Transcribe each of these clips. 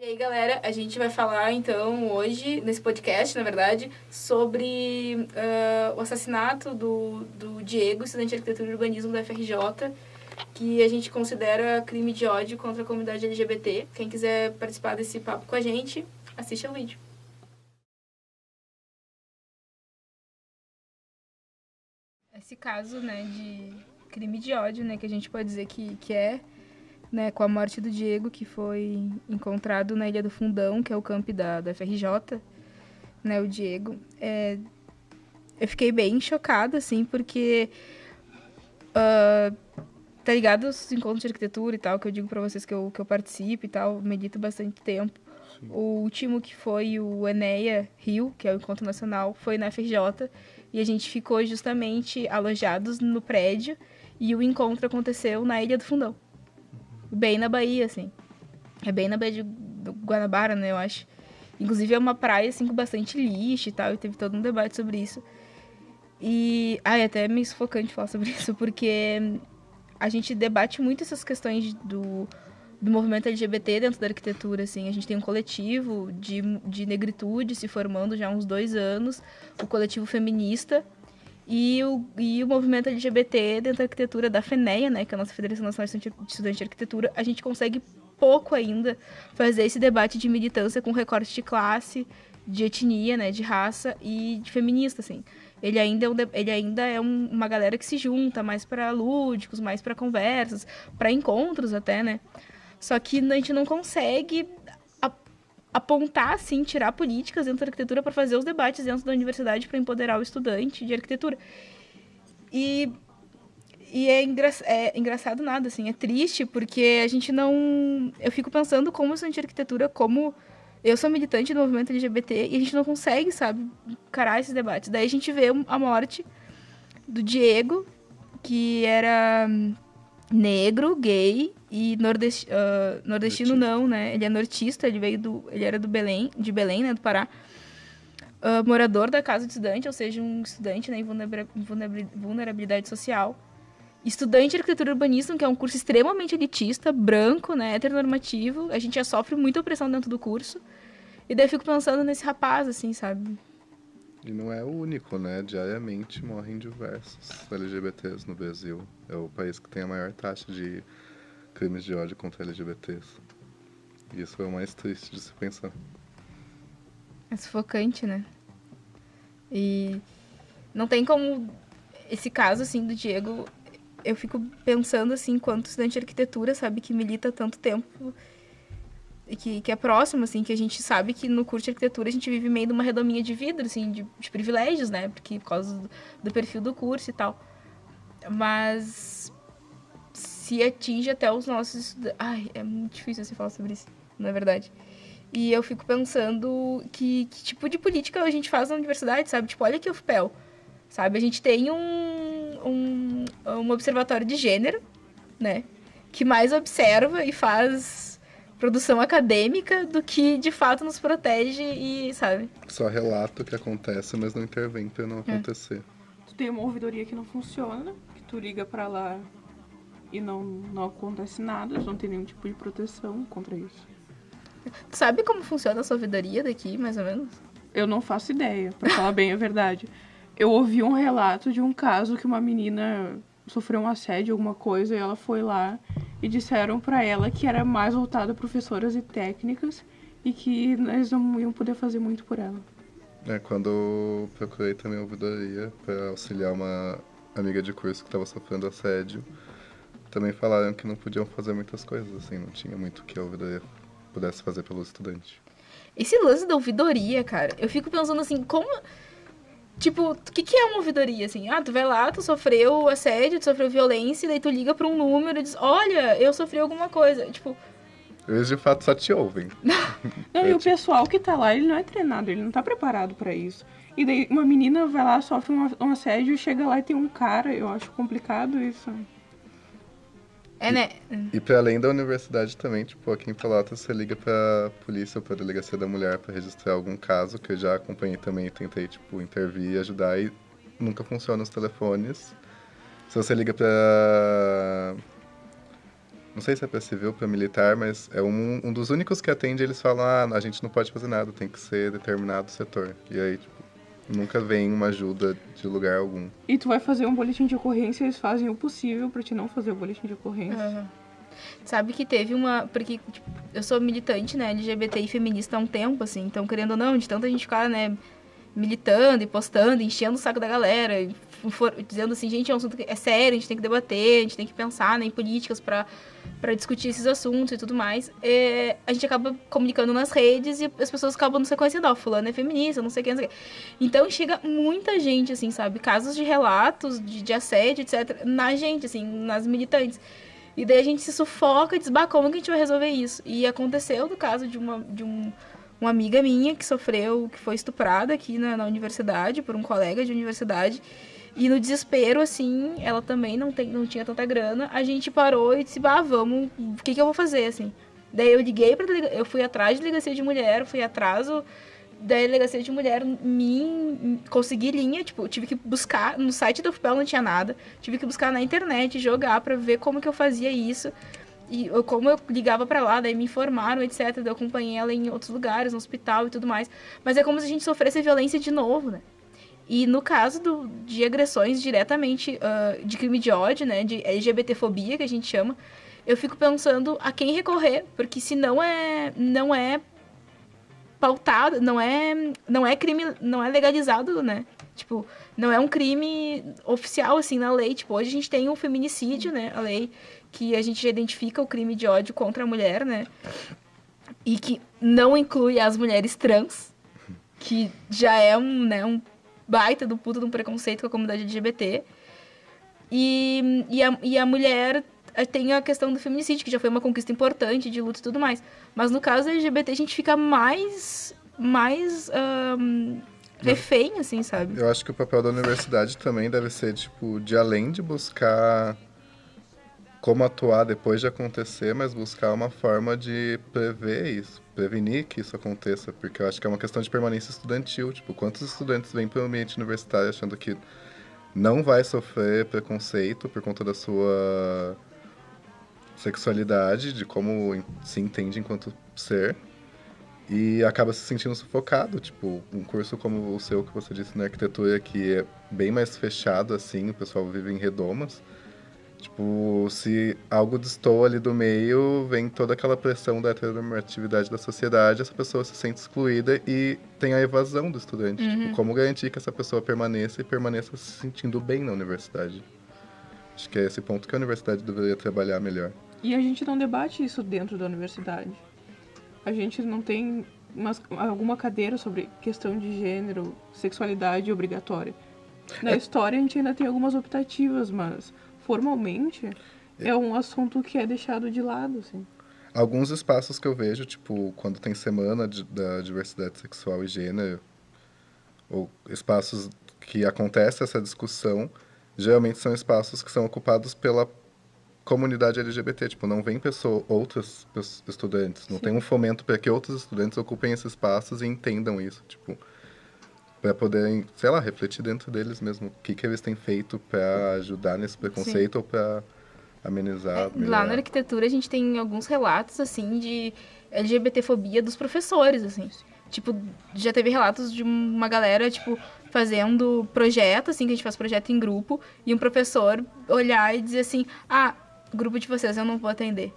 E aí, galera, a gente vai falar, então, hoje, nesse podcast, na verdade, sobre o assassinato do Diego, estudante de arquitetura e urbanismo da FRJ, que a gente considera crime de ódio contra a comunidade LGBT. Quem quiser participar desse papo com a gente, assiste ao vídeo. Esse caso, né, de crime de ódio, né, que a gente pode dizer que é, né, com a morte do Diego, que foi encontrado na Ilha do Fundão, que é o camp da FRJ, né, o Diego. Eu fiquei bem chocada, assim, porque, tá ligado os encontros de arquitetura e tal, que eu digo pra vocês que eu participo e tal, medito bastante tempo. Sim. O último, que foi o Eneia Rio, que é o encontro nacional, foi na FRJ, e a gente ficou justamente alojados no prédio, e o encontro aconteceu na Ilha do Fundão. Bem na Bahia, assim. É bem na Baía do Guanabara, né, eu acho. Inclusive é uma praia, assim, com bastante lixo e tal, e teve todo um debate sobre isso. E, é até meio sufocante falar sobre isso, porque a gente debate muito essas questões do movimento LGBT dentro da arquitetura, assim. A gente tem um coletivo de negritude se formando já há uns 2 anos, o coletivo feminista, e o movimento LGBT dentro da arquitetura da FENEA, né, que é a nossa Federação Nacional de Estudantes de Arquitetura. A gente consegue pouco ainda fazer esse debate de militância com recorte de classe, de etnia, né, de raça e de feminista, assim. Ele ainda é uma galera que se junta mais para lúdicos, mais para conversas, para encontros até, né? Só que a gente não consegue apontar, assim, tirar políticas dentro da arquitetura para fazer os debates dentro da universidade para empoderar o estudante de arquitetura. E é engraçado nada, assim, é triste porque a gente não... Eu fico pensando como estudante de arquitetura, como eu sou militante do movimento LGBT e a gente não consegue, sabe, encarar esses debates. Daí a gente vê a morte do Diego, que era negro, gay e nordestino não, né? Ele é nortista, ele era de Belém, né, do Pará. Morador da casa de estudante, ou seja, um estudante, né, em vulnerabilidade social. Estudante de arquitetura e urbanismo, que é um curso extremamente elitista, branco, né, heteronormativo. A gente já sofre muita opressão dentro do curso. E daí eu fico pensando nesse rapaz, assim, sabe? E não é o único, né? Diariamente morrem diversos LGBTs no Brasil. É o país que tem a maior taxa de crimes de ódio contra LGBTs. E isso é o mais triste de se pensar. É sufocante, né? E não tem como... Esse caso, assim, do Diego, eu fico pensando, assim, enquanto estudante de arquitetura, sabe, que milita há tanto tempo, e que é próximo, assim, que a gente sabe que no curso de arquitetura a gente vive meio de uma redominha de vidro, assim, de privilégios, né? Porque por causa do perfil do curso e tal. Mas se atinge até os nossos... Ai, é muito difícil assim falar sobre isso, na verdade. E eu fico pensando que tipo de política a gente faz na universidade, sabe? Tipo, olha aqui o FPEL, sabe? A gente tem um observatório de gênero, né? Que mais observa e faz produção acadêmica do que de fato nos protege e, sabe? Só relata o que acontece, mas não intervém pra não acontecer. Tu tem uma ouvidoria que não funciona, que tu liga pra lá e não acontece nada, não tem nenhum tipo de proteção contra isso. Tu sabe como funciona a sua ouvidoria daqui, mais ou menos? Eu não faço ideia, pra falar bem a verdade. Eu ouvi um relato de um caso que uma menina sofreu um assédio, alguma coisa, e ela foi lá e disseram pra ela que era mais voltada a professoras e técnicas e que eles não iam poder fazer muito por ela. Quando eu procurei também a ouvidoria pra auxiliar uma amiga de curso que estava sofrendo assédio, também falaram que não podiam fazer muitas coisas, assim, não tinha muito que a ouvidoria pudesse fazer pelo estudante. Esse lance da ouvidoria, cara, eu fico pensando assim, como... Tipo, o que é uma ouvidoria, assim? Ah, tu vai lá, tu sofreu assédio, tu sofreu violência, e daí tu liga pra um número e diz, olha, eu sofri alguma coisa. Tipo... Eles, de fato, só te ouvem. Não, e o pessoal que tá lá, ele não é treinado, ele não tá preparado pra isso. E daí uma menina vai lá, sofre um assédio, chega lá e tem um cara, eu acho complicado isso. né? E pra além da universidade também, tipo, aqui em Pelotas você liga pra polícia ou pra delegacia da mulher pra registrar algum caso, que eu já acompanhei também e tentei, tipo, intervir e ajudar, e nunca funciona os telefones. Se você liga não sei se é pra civil ou pra militar, mas é um dos únicos que atende, eles falam, a gente não pode fazer nada, tem que ser determinado setor. E aí, tipo, nunca vem uma ajuda de lugar algum. E tu vai fazer um boletim de ocorrência, eles fazem o possível pra te não fazer o boletim de ocorrência. Sabe que teve uma... Porque tipo, eu sou militante, né, LGBT e feminista há um tempo, assim. Então, querendo ou não, de tanta gente ficar, né, militando e postando, enchendo o saco da galera, dizendo assim, gente, é um assunto que é sério, a gente tem que debater, a gente tem que pensar, né, em políticas pra discutir esses assuntos e tudo mais. A gente acaba comunicando nas redes e as pessoas acabam não se conhecendo. Fulano é feminista, não sei quem, não sei quem. Então, chega muita gente, assim, sabe? Casos de relatos de assédio, etc., na gente, assim, nas militantes. E daí a gente se sufoca e diz, como que a gente vai resolver isso? E aconteceu no caso de uma amiga minha que foi estuprada aqui na universidade, por um colega de universidade. E no desespero, assim, ela também não tinha tanta grana. A gente parou e disse, vamos, o que eu vou fazer, assim? Daí eu liguei eu fui atrás de delegacia de mulher, fui atrás da delegacia de mulher, consegui linha, tipo, tive que buscar, no site da UFPEL não tinha nada, tive que buscar na internet, jogar pra ver como que eu fazia isso. E como eu ligava pra lá, daí me informaram, etc. Daí eu acompanhei ela em outros lugares, no hospital e tudo mais. Mas é como se a gente sofresse violência de novo, né? E no caso de agressões diretamente de crime de ódio, né? De LGBTfobia, que a gente chama, eu fico pensando a quem recorrer. Porque se não é pautado, não é crime, não é legalizado, né? Tipo, não é um crime oficial, assim, na lei. Tipo, hoje a gente tem um feminicídio, né? A lei que a gente já identifica o crime de ódio contra a mulher, né? E que não inclui as mulheres trans, que já é um baita do puta de um preconceito com a comunidade LGBT. E a mulher tem a questão do feminicídio, que já foi uma conquista importante de luta e tudo mais. Mas no caso da LGBT, a gente fica mais refém, assim, sabe? Eu acho que o papel da universidade também deve ser, tipo, de além de buscar como atuar depois de acontecer, mas buscar uma forma de prever isso, prevenir que isso aconteça, porque eu acho que é uma questão de permanência estudantil, tipo, quantos estudantes vêm para o ambiente universitário achando que não vai sofrer preconceito por conta da sua sexualidade, de como se entende enquanto ser, e acaba se sentindo sufocado, tipo, um curso como o seu que você disse na arquitetura, que é bem mais fechado, assim, o pessoal vive em redomas. Tipo, se algo destoa ali do meio, vem toda aquela pressão da heteronormatividade da sociedade, essa pessoa se sente excluída e tem a evasão do estudante. Tipo, como garantir que essa pessoa permaneça se sentindo bem na universidade? Acho que é esse ponto que a universidade deveria trabalhar melhor. E a gente não debate isso dentro da universidade. A gente não tem alguma cadeira sobre questão de gênero, sexualidade obrigatória. Na história a gente ainda tem algumas optativas, mas formalmente é um assunto que é deixado de lado, assim. Alguns espaços que eu vejo, tipo, quando tem semana da diversidade sexual e gênero, ou espaços que acontece essa discussão, geralmente são espaços que são ocupados pela comunidade LGBT, tipo, não vem outros estudantes, não tem um fomento para que outros estudantes ocupem esses espaços e entendam isso, tipo, para poderem, sei lá, refletir dentro deles mesmo, o que eles têm feito para ajudar nesse preconceito ou para amenizar. Lá na arquitetura a gente tem alguns relatos, assim, de LGBTfobia dos professores, assim. Tipo, já teve relatos de uma galera, tipo, fazendo projeto, assim, que a gente faz projeto em grupo, e um professor olhar e dizer assim, grupo de vocês eu não vou atender.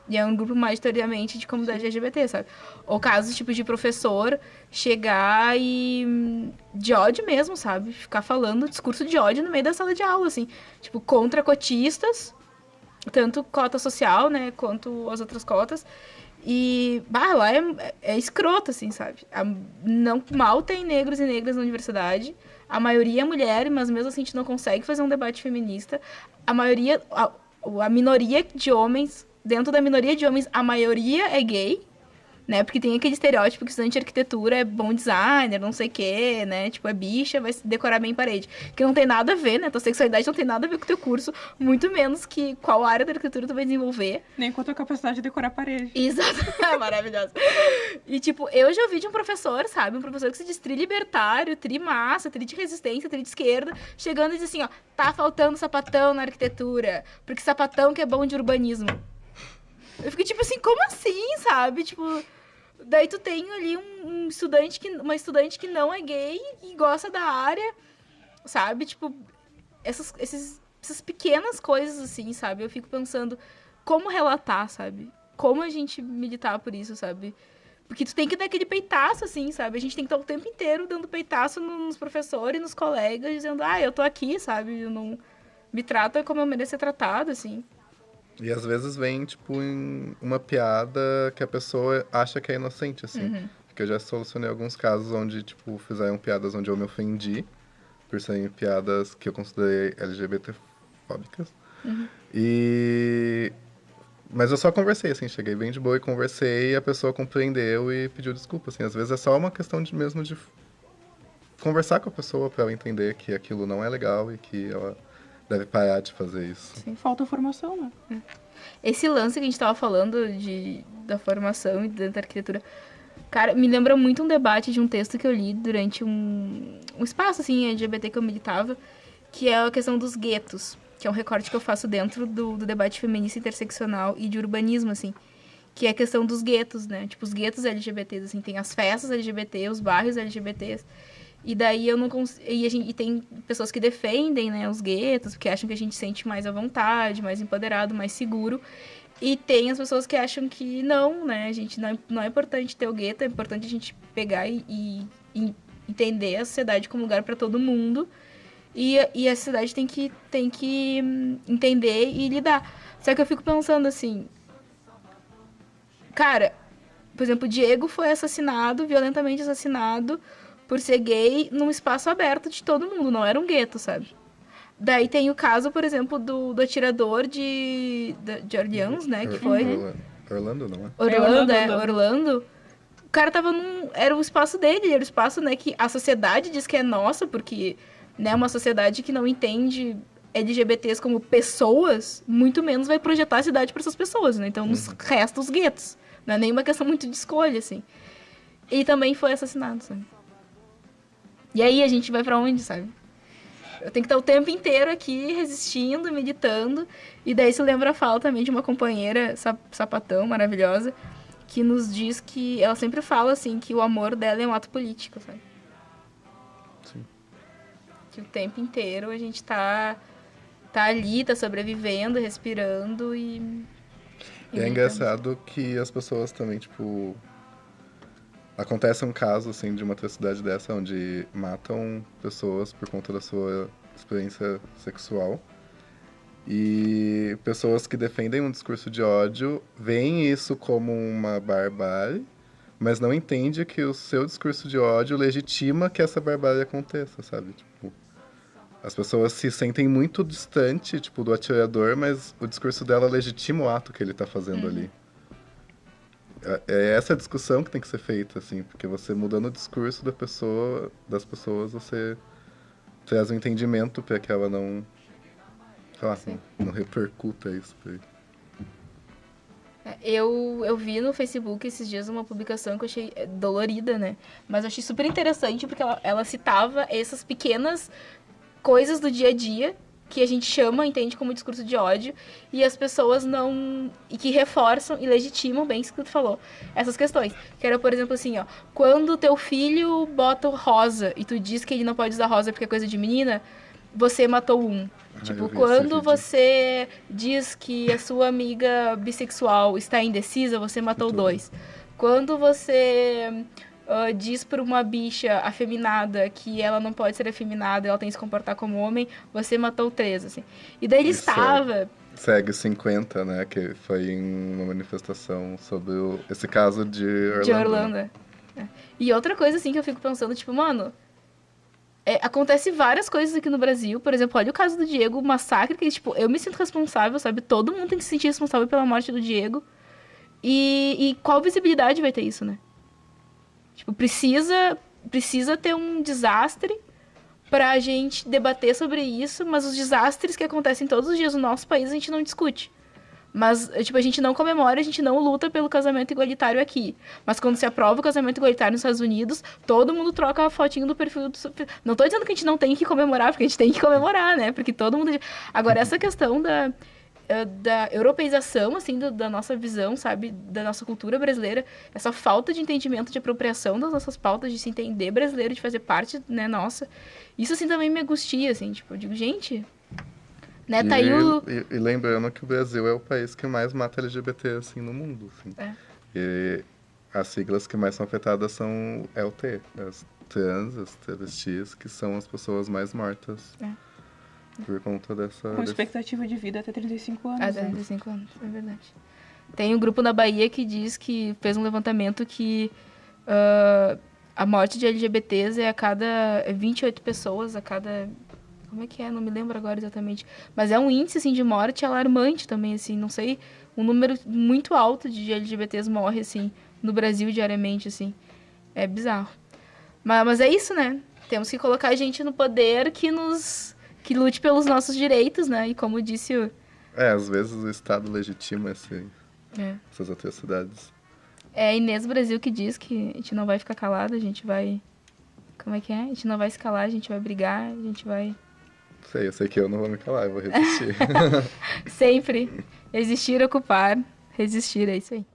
E é um grupo majoritariamente de comunidade LGBT, sabe? Ou casos, tipo, de professor chegar e... de ódio mesmo, sabe? Ficar falando discurso de ódio no meio da sala de aula, assim. Tipo, contra cotistas, tanto cota social, né, quanto as outras cotas. E, lá é escroto, assim, sabe? Não, mal tem negros e negras na universidade. A maioria é mulher, mas mesmo assim a gente não consegue fazer um debate feminista. A maioria... a minoria de homens... Dentro da minoria de homens, a maioria é gay, né? Porque tem aquele estereótipo que estudante de arquitetura é bom designer, não sei o quê, né? Tipo, é bicha, vai se decorar bem em parede. Que não tem nada a ver, né? Tua sexualidade não tem nada a ver com o teu curso, muito menos que qual área da arquitetura tu vai desenvolver. Nem com a tua capacidade de decorar a parede. Exato. Maravilhoso. E, tipo, eu já ouvi de um professor, sabe? Um professor que se diz tri-libertário, tri-massa, tri-de-resistência, tri-de-esquerda, chegando e diz assim, ó, tá faltando sapatão na arquitetura, porque sapatão que é bom de urbanismo. Eu fico tipo assim, como assim, sabe? Tipo, daí tu tem ali uma estudante que não é gay e gosta da área, sabe? Tipo, essas pequenas coisas assim, sabe? Eu fico pensando como relatar, sabe? Como a gente militar por isso, sabe? Porque tu tem que dar aquele peitaço, assim, sabe? A gente tem que estar o tempo inteiro dando peitaço nos professores, nos colegas, dizendo, eu tô aqui, sabe? Eu não... Me trata como eu mereço ser tratado, assim. E às vezes vem, tipo, em uma piada que a pessoa acha que é inocente, assim. Porque eu já solucionei alguns casos onde, tipo, fizeram piadas onde eu me ofendi, por serem piadas que eu considerei LGBT-fóbicas. Mas eu só conversei, assim, cheguei bem de boa e conversei, e a pessoa compreendeu e pediu desculpa, assim. Às vezes é só uma questão mesmo de conversar com a pessoa pra ela entender que aquilo não é legal e que ela deve parar de fazer isso. Sim, falta formação, né? Esse lance que a gente tava falando da formação e da arquitetura, cara, me lembra muito um debate de um texto que eu li durante um espaço, assim, LGBT que eu militava, que é a questão dos guetos, que é um recorte que eu faço dentro do debate feminista interseccional e de urbanismo, assim, que é a questão dos guetos, né? Tipo, os guetos LGBTs, assim, tem as festas LGBT, os bairros LGBTs, e daí eu não consigo... E tem pessoas que defendem, né, os guetos, porque acham que a gente se sente mais à vontade, mais empoderado, mais seguro. E tem as pessoas que acham que não, né? A gente não é importante ter o gueto, é importante a gente pegar e entender a sociedade como lugar para todo mundo. E a sociedade tem que entender e lidar. Só que eu fico pensando assim... Cara, por exemplo, o Diego foi violentamente assassinado, por ser gay num espaço aberto de todo mundo, não era um gueto, sabe? Daí tem o caso, por exemplo, do atirador de Orleans, né, que foi... Orlando, não é? Orlando. O cara tava era o espaço dele, era o espaço, né, que a sociedade diz que é nossa, porque, né, uma sociedade que não entende LGBTs como pessoas, muito menos vai projetar a cidade para essas pessoas, né? Então, nos resta os guetos. Não é nenhuma questão muito de escolha, assim. E também foi assassinado, sabe? E aí a gente vai pra onde, sabe? Eu tenho que estar o tempo inteiro aqui resistindo, meditando. E daí se lembra a fala também de uma companheira sapatão maravilhosa que nos diz que ela sempre fala assim que o amor dela é um ato político, sabe? Sim. Que o tempo inteiro a gente tá ali, tá sobrevivendo, respirando e é engraçado que as pessoas também, tipo... Acontece um caso, assim, de uma atrocidade dessa, onde matam pessoas por conta da sua experiência sexual. E pessoas que defendem um discurso de ódio veem isso como uma barbárie, mas não entendem que o seu discurso de ódio legitima que essa barbárie aconteça, sabe? Tipo, as pessoas se sentem muito distante, tipo, do atirador, mas o discurso dela legitima o ato que ele tá fazendo ali. É essa discussão que tem que ser feita, assim, porque você mudando o discurso das pessoas, você traz um entendimento para que ela não, sei lá, não repercuta isso pra ele. Eu vi no Facebook esses dias uma publicação que eu achei dolorida, né? Mas eu achei super interessante porque ela citava essas pequenas coisas do dia a dia que a gente entende como discurso de ódio, e as pessoas não... E que reforçam e legitimam bem isso que tu falou. Essas questões. Que era, por exemplo, assim, ó... Quando teu filho bota rosa e tu diz que ele não pode usar rosa porque é coisa de menina, você matou um. Tipo, quando você diz que a sua amiga bissexual está indecisa, você matou dois. Quando você... diz para uma bicha afeminada que ela não pode ser afeminada, ela tem que se comportar como homem, você matou 3, assim. E daí ele estava... Segue 50, né, que foi em uma manifestação sobre esse caso de Orlando. De Orlando, é. E outra coisa, assim, que eu fico pensando, tipo, mano... acontece várias coisas aqui no Brasil, por exemplo, olha o caso do Diego, o massacre, que, tipo, eu me sinto responsável, sabe? Todo mundo tem que se sentir responsável pela morte do Diego. E qual visibilidade vai ter isso, né? Tipo, precisa ter um desastre pra gente debater sobre isso, mas os desastres que acontecem todos os dias no nosso país a gente não discute. Mas, tipo, a gente não comemora, a gente não luta pelo casamento igualitário aqui. Mas quando se aprova o casamento igualitário nos Estados Unidos, todo mundo troca a fotinho do perfil do... Não tô dizendo que a gente não tem que comemorar, porque a gente tem que comemorar, né? Porque todo mundo... Agora, essa questão da europeização, assim, da nossa visão, sabe? Da nossa cultura brasileira. Essa falta de entendimento, de apropriação das nossas pautas, de se entender brasileiro, de fazer parte, né, nossa. Isso, assim, também me angustia, assim. Tipo, eu digo, gente... Né, tá aí o... E lembrando que o Brasil é o país que mais mata LGBT, assim, no mundo, assim. E as siglas que mais são afetadas são LT, as trans, as travestis, que são as pessoas mais mortas. Por conta dessa... Com expectativa de vida até 35 anos. Até 35 anos, é verdade. Tem um grupo na Bahia que diz que fez um levantamento que a morte de LGBTs é a cada 28 pessoas, a cada... Como é que é? Não me lembro agora exatamente. Mas é um índice, assim, de morte alarmante também, assim. Não sei, um número muito alto de LGBTs morre, assim, no Brasil diariamente, assim. É bizarro. Mas é isso, né? Temos que colocar a gente no poder que lute pelos nossos direitos, né? E como disse o... às vezes o Estado legitima essas atrocidades. É a Inês Brasil que diz que a gente não vai ficar calado, a gente vai... Como é que é? A gente não vai se calar, a gente vai brigar, a gente vai... Eu sei que eu não vou me calar, eu vou resistir. Sempre. Existir, ocupar, resistir, é isso aí.